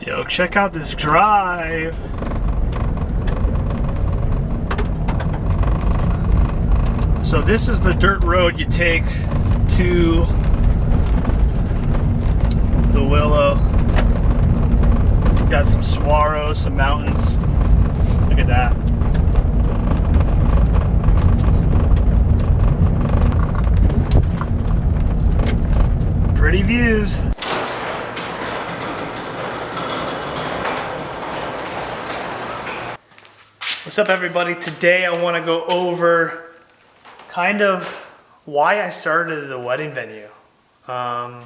Yo, check out this drive. So this is the dirt road you take to the Willow. Got some saguaros, some mountains. Look at that. Pretty views. What's up, everybody? Today I want to go over kind of why I started the wedding venue. Yeah,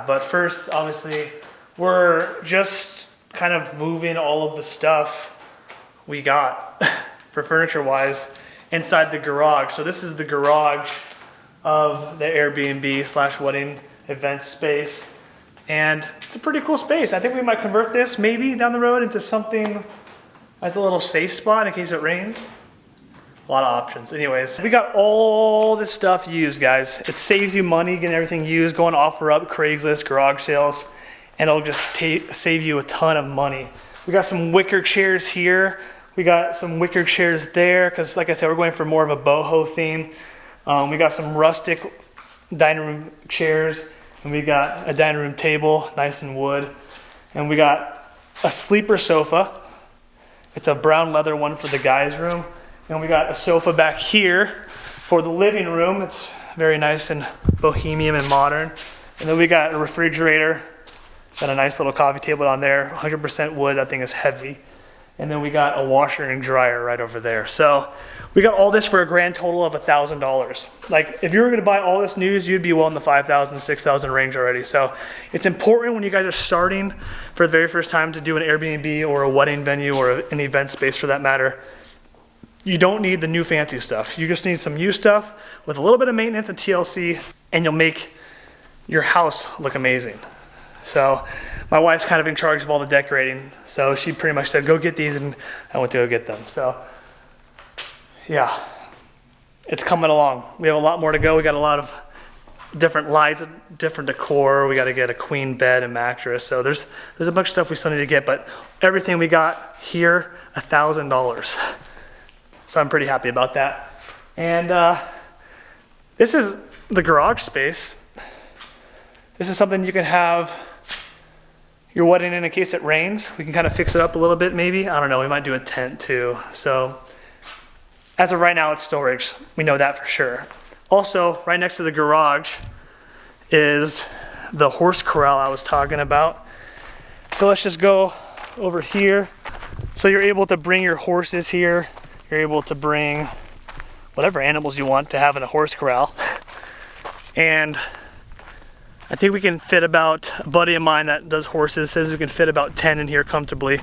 but first, obviously, we're just kind of moving all of the stuff we got for furniture-wise inside the garage. So this is the garage of the Airbnb / wedding event space. And it's a pretty cool space. I think we might convert this maybe down the road into something as a little safe spot in case it rains. A lot of options. Anyways, we got all this stuff used, guys. It saves you money getting everything used, going OfferUp, Craigslist, garage sales, and it'll just save you a ton of money. We got some wicker chairs here. We got some wicker chairs there, because like I said, we're going for more of a boho theme. We got some rustic dining room chairs, and we got a dining room table, nice and wood. And we got a sleeper sofa. It's a brown leather one for the guys' room. And we got a sofa back here for the living room. It's very nice and bohemian and modern. And then we got a refrigerator. Got a nice little coffee table on there. 100% wood, that thing is heavy. And then we got a washer and dryer right over there. So we got all this for a grand total of $1,000. Like, if you were gonna buy all this news, you'd be well in the 5,000, 6,000 range already. So it's important when you guys are starting for the very first time to do an Airbnb or a wedding venue or an event space for that matter. You don't need the new fancy stuff. You just need some used stuff with a little bit of maintenance and TLC, and you'll make your house look amazing. So my wife's kind of in charge of all the decorating. So she pretty much said, go get these, and I went to go get them. So yeah, it's coming along. We have a lot more to go. We got a lot of different lights, different decor. We got to get a queen bed and mattress. So there's a bunch of stuff we still need to get, but everything we got here, $1,000. So I'm pretty happy about that. And this is the garage space. This is something you can have your wedding in case it rains. We can kind of fix it up a little bit maybe. I don't know, we might do a tent too. So as of right now, it's storage. We know that for sure. Also, right next to the garage is the horse corral I was talking about. So let's just go over here. So you're able to bring your horses here. You're able to bring whatever animals you want to have in a horse corral. And I think we can fit about, a buddy of mine that does horses says we can fit about 10 in here comfortably.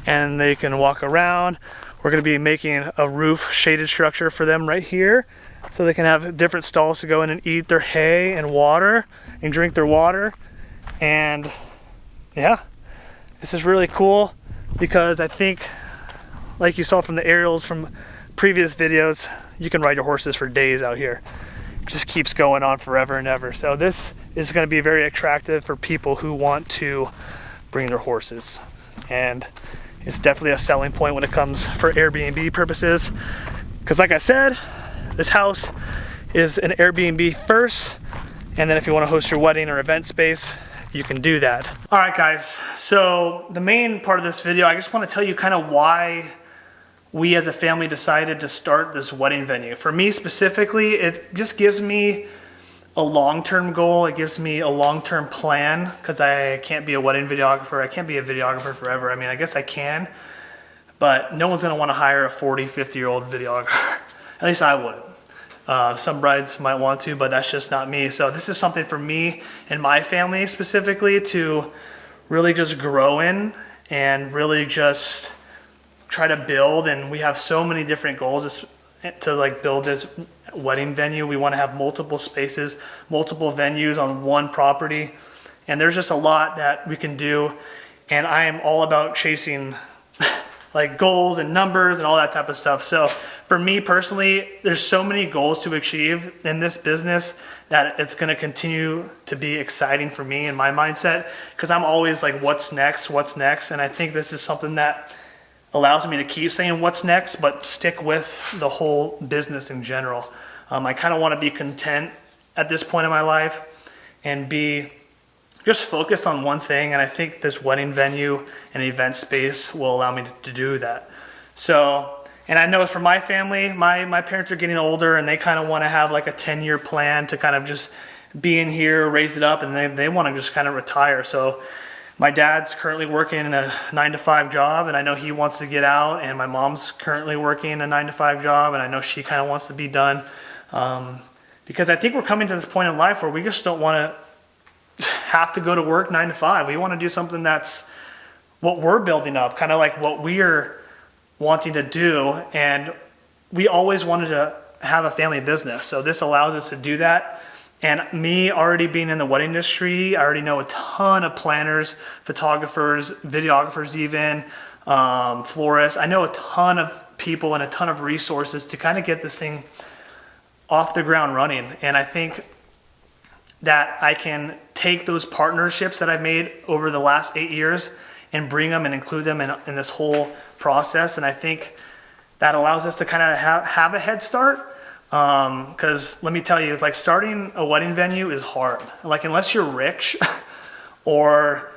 And they can walk around. We're gonna be making a roof shaded structure for them right here, so they can have different stalls to go in and eat their hay and water and drink their water. And yeah, this is really cool because I think, like you saw from the aerials from previous videos, you can ride your horses for days out here. It just keeps going on forever and ever. So this is going to be very attractive for people who want to bring their horses. And it's definitely a selling point when it comes for Airbnb purposes. Because like I said, this house is an Airbnb first. And then if you want to host your wedding or event space, you can do that. All right, guys. So the main part of this video, I just want to tell you kind of why we as a family decided to start this wedding venue. For me specifically, it just gives me a long-term goal. It gives me a long-term plan because I can't be a wedding videographer. I can't be a videographer forever. I mean, I guess I can, but no one's gonna wanna hire a 40, 50-year-old videographer. At least I wouldn't. Some brides might want to, but that's just not me. So this is something for me and my family specifically to really just grow in and really just try to build. And we have so many different goals to like build this wedding venue. We want to have multiple spaces, multiple venues on one property, and there's just a lot that we can do. And I am all about chasing like goals and numbers and all that type of stuff. So for me personally, there's so many goals to achieve in this business that it's going to continue to be exciting for me and my mindset, because I'm always like, what's next? And I think this is something that allows me to keep saying what's next, but stick with the whole business in general. I kind of want to be content at this point in my life and be just focused on one thing. And I think this wedding venue and event space will allow me to do that. So, and I know for my family, my parents are getting older and they kind of want to have like a 10-year plan to kind of just be in here, raise it up, and they want to just kind of retire. So my dad's currently working in a 9-to-5 job, and I know he wants to get out, and my mom's currently working a 9-to-5 job, and I know she kind of wants to be done. Because I think we're coming to this point in life where we just don't want to have to go to work 9 to 5. We want to do something that's what we're building up, kind of like what we're wanting to do. And we always wanted to have a family business. So this allows us to do that. And me already being in the wedding industry, I already know a ton of planners, photographers, videographers even, florists. I know a ton of people and a ton of resources to kind of get this thing off the ground running. And I think that I can take those partnerships that I've made over the last 8 years and bring them and include them in this whole process. And I think that allows us to kind of have a head start. Because let me tell you, like, starting a wedding venue is hard. Like, unless you're rich or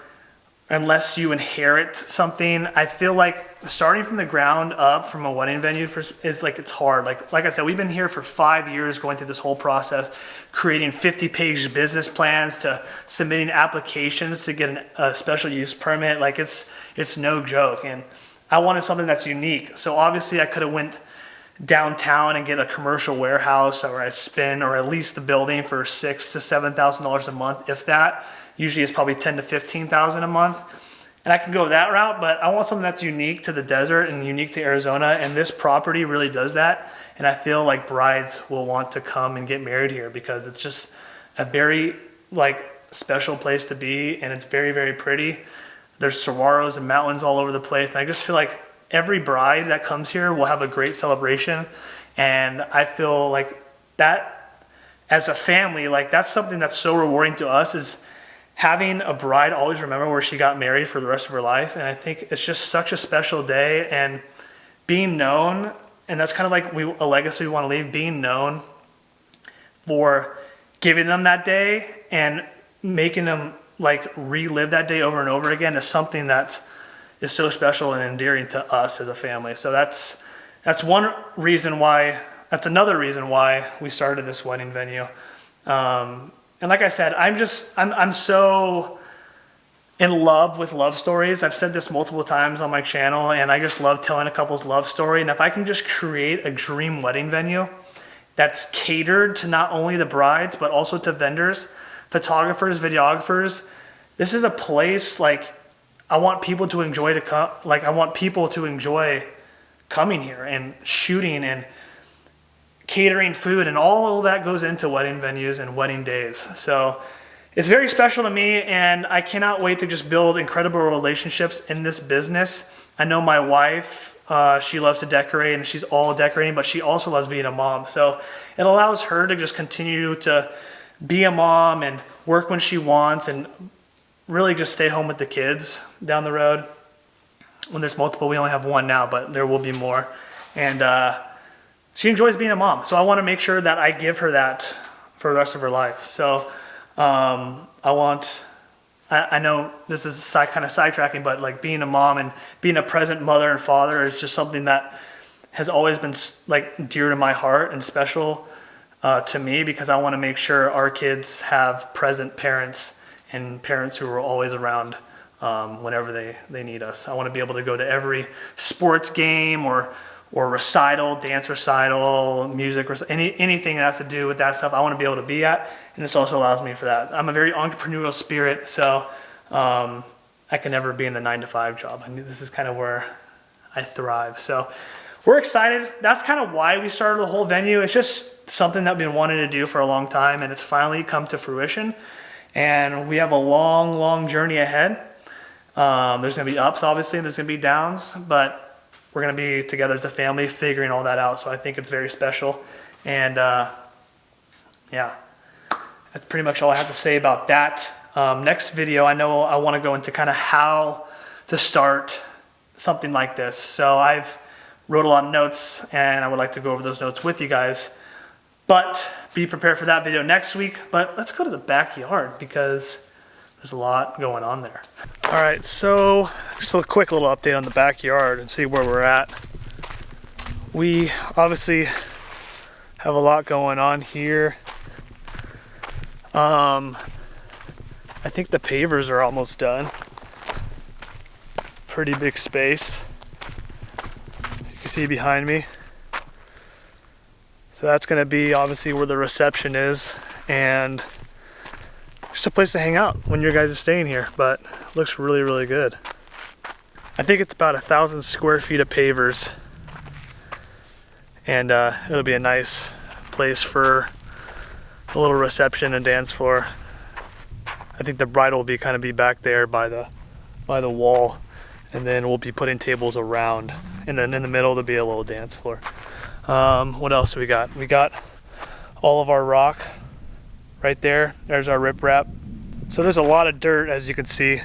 unless you inherit something, I feel like starting from the ground up from a wedding venue is like, it's hard. Like I said, we've been here for 5 years going through this whole process, creating 50-page business plans to submitting applications to get a special use permit. Like, it's no joke. And I wanted something that's unique. So obviously I could have went downtown and get a commercial warehouse, or at least the building for $6,000 to $7,000 a month, if that. Usually it's probably $10,000 to $15,000 a month. And I can go that route, but I want something that's unique to the desert and unique to Arizona, and this property really does that. And I feel like brides will want to come and get married here because it's just a very special place to be, and it's very, very pretty. There's saguaros and mountains all over the place, and I just feel like every bride that comes here will have a great celebration. And I feel like that as a family, like, that's something that's so rewarding to us, is having a bride always remember where she got married for the rest of her life. And I think it's just such a special day, and being known, and that's kind of like a legacy we want to leave, being known for giving them that day and making them like relive that day over and over again is something that is so special and endearing to us as a family. So that's one reason why, that's another reason why we started this wedding venue. And like I said, I'm so in love with love stories. I've said this multiple times on my channel, and I just love telling a couple's love story. And if I can just create a dream wedding venue that's catered to not only the brides, but also to vendors, photographers, videographers, this is a place like I want people to enjoy coming here and shooting and catering food, and all that goes into wedding venues and wedding days. So it's very special to me, and I cannot wait to just build incredible relationships in this business. I know my wife, she loves to decorate, and she's all decorating, but she also loves being a mom. So it allows her to just continue to be a mom and work when she wants, and really just stay home with the kids down the road. When there's multiple, we only have one now, but there will be more. And she enjoys being a mom. So I want to make sure that I give her that for the rest of her life. So I know this is kind of sidetracking, but like being a mom and being a present mother and father is just something that has always been like dear to my heart and special to me, because I want to make sure our kids have present parents and parents who are always around whenever they need us. I want to be able to go to every sports game or recital, dance recital, music, anything that has to do with that stuff, I want to be able to be at, and this also allows me for that. I'm a very entrepreneurial spirit, so I can never be in the 9-to-5 job. I mean, this is kind of where I thrive. So we're excited. That's kind of why we started the whole venue. It's just something that we've been wanting to do for a long time, and it's finally come to fruition. And we have a long, long journey ahead. There's going to be ups, obviously, and there's going to be downs, but we're gonna be together as a family figuring all that out. So I think it's very special. And yeah, that's pretty much all I have to say about that. Next video, I know I want to go into kind of how to start something like this. So I've wrote a lot of notes, and I would like to go over those notes with you guys. But be prepared for that video next week. But let's go to the backyard because there's a lot going on there. All right, so just a quick little update on the backyard and see where we're at. We obviously have a lot going on here. I think the pavers are almost done. Pretty big space, as you can see behind me. So that's gonna be obviously where the reception is, and just a place to hang out when you guys are staying here, but it looks really, really good. I think it's about 1,000 square feet of pavers, and it'll be a nice place for a little reception and dance floor. I think the bride will be back there by the wall, and then we'll be putting tables around, and then in the middle there'll be a little dance floor. What else do we got? We got all of our rock right there. There's our riprap. So there's a lot of dirt, as you can see.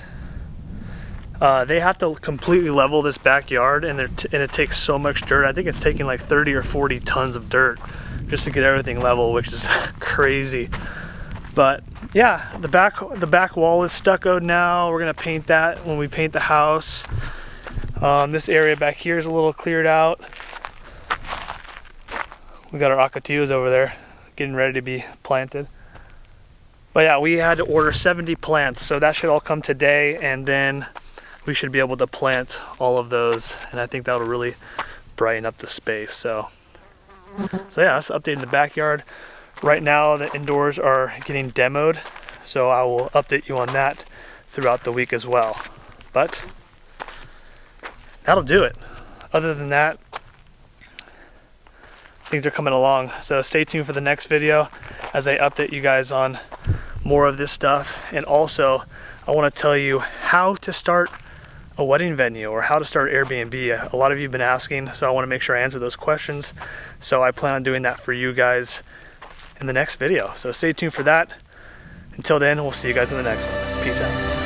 They have to completely level this backyard, and it takes so much dirt. I think it's taking like 30 or 40 tons of dirt just to get everything level, which is crazy. But yeah, the back wall is stuccoed now. We're gonna paint that when we paint the house. This area back here is a little cleared out. We got our ocotillos over there getting ready to be planted. But yeah, we had to order 70 plants, so that should all come today, and then we should be able to plant all of those, and I think that'll really brighten up the space. So yeah, that's updating the backyard. Right now the indoors are getting demoed, so I will update you on that throughout the week as well. But that'll do it. Other than that, things are coming along. So stay tuned for the next video as I update you guys on more of this stuff. And also, I want to tell you how to start a wedding venue or how to start Airbnb. A lot of you have been asking, so I want to make sure I answer those questions. So I plan on doing that for you guys in the next video. So stay tuned for that. Until then, we'll see you guys in the next one. Peace out.